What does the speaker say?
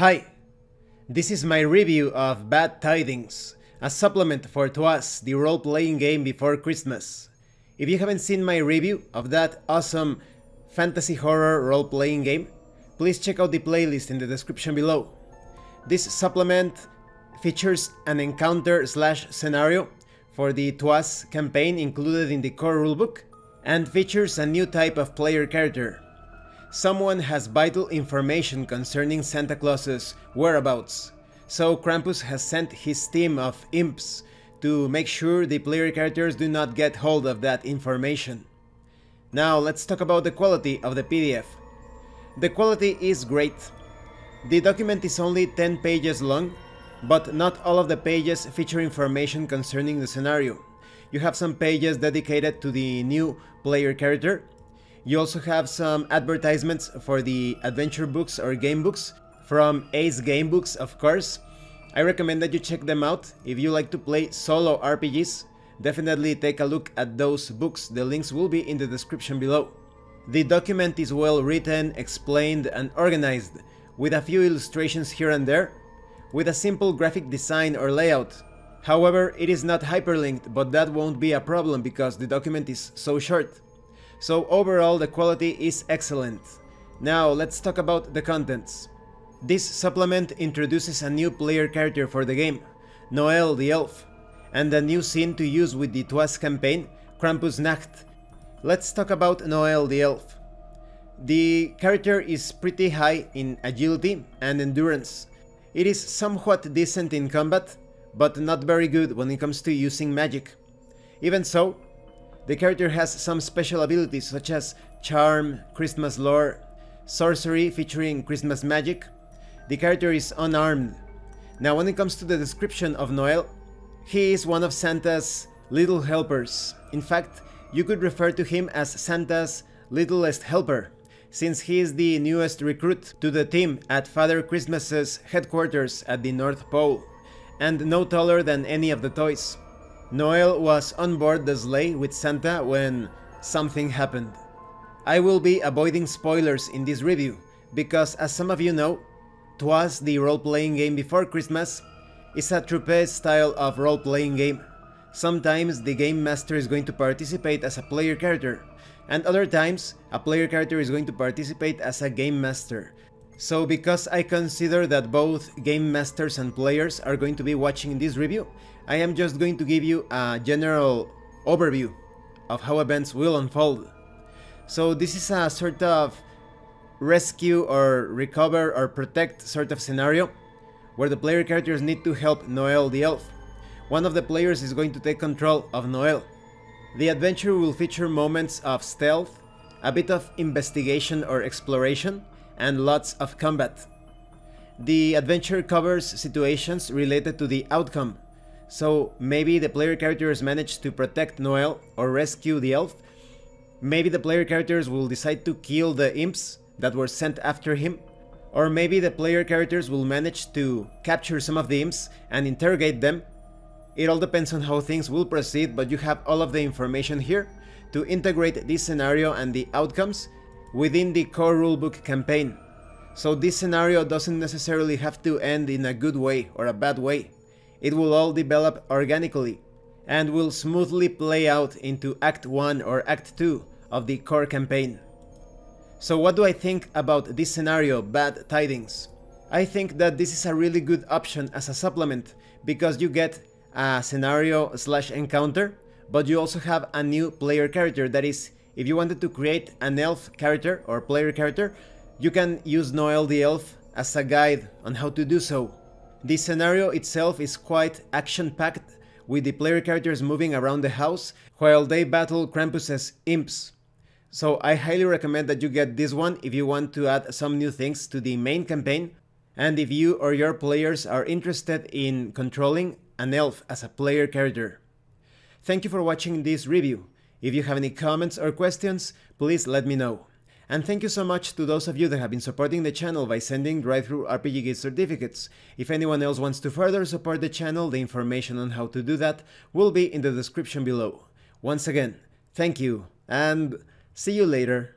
Hi, this is my review of Bad Tidings, a supplement for Twas, the role-playing game before Christmas. If you haven't seen my review of that awesome fantasy horror role-playing game, please check out the playlist in the description below. This supplement features an encounter/scenario for the Twas campaign included in the core rulebook, and features a new type of player character. Someone has vital information concerning Santa Claus's whereabouts, so Krampus has sent his team of imps to make sure the player characters do not get hold of that information. Now let's talk about the quality of the PDF. The quality is great. The document is only 10 pages long, but not all of the pages feature information concerning the scenario. You have some pages dedicated to the new player character. You also have some advertisements for the adventure books or game books from Ace Game Books, of course. I recommend that you check them out. If you like to play solo RPGs, definitely take a look at those books. The links will be in the description below. The document is well written, explained, and organized, with a few illustrations here and there, with a simple graphic design or layout. However, it is not hyperlinked, but that won't be a problem because the document is so short. So overall, the quality is excellent. Now let's talk about the contents. This supplement introduces a new player character for the game, Noel the Elf, and a new scene to use with the Twas campaign, Krampusnacht. Let's talk about Noel the Elf. The character is pretty high in agility and endurance. It is somewhat decent in combat, but not very good when it comes to using magic. Even so, the character has some special abilities such as Charm, Christmas Lore, Sorcery featuring Christmas magic. The character is unarmed. Now when it comes to the description of Noel, he is one of Santa's little helpers. In fact, you could refer to him as Santa's littlest helper, since he is the newest recruit to the team at Father Christmas's headquarters at the North Pole, and no taller than any of the toys. Noel was on board the sleigh with Santa when something happened. I will be avoiding spoilers in this review, because as some of you know, Twas, the role-playing game before Christmas, is a trapeze style of role-playing game. Sometimes the game master is going to participate as a player character, and other times a player character is going to participate as a game master. So because I consider that both game masters and players are going to be watching this review, I am just going to give you a general overview of how events will unfold. So this is a sort of rescue or recover or protect sort of scenario, where the player characters need to help Noel the Elf. One of the players is going to take control of Noel. The adventure will feature moments of stealth, a bit of investigation or exploration, and lots of combat. The adventure covers situations related to the outcome, so maybe the player characters manage to protect Noel or rescue the elf. Maybe the player characters will decide to kill the imps that were sent after him, or maybe the player characters will manage to capture some of the imps and interrogate them. It all depends on how things will proceed, but you have all of the information here to integrate this scenario and the outcomes within the core rulebook campaign. So this scenario doesn't necessarily have to end in a good way or a bad way. It will all develop organically and will smoothly play out into Act 1 or Act 2 of the core campaign. So what do I think about this scenario, Bad Tidings? I think that this is a really good option as a supplement, because you get a scenario/encounter, but you also have a new player character. That is, if you wanted to create an elf character or player character, you can use Noel the Elf as a guide on how to do so. The scenario itself is quite action-packed, with the player characters moving around the house while they battle Krampus's imps. So I highly recommend that you get this one if you want to add some new things to the main campaign, and if you or your players are interested in controlling an elf as a player character. Thank you for watching this review. If you have any comments or questions, please let me know. And thank you so much to those of you that have been supporting the channel by sending drive-thru RPG gift certificates. If anyone else wants to further support the channel, the information on how to do that will be in the description below. Once again, thank you, and see you later.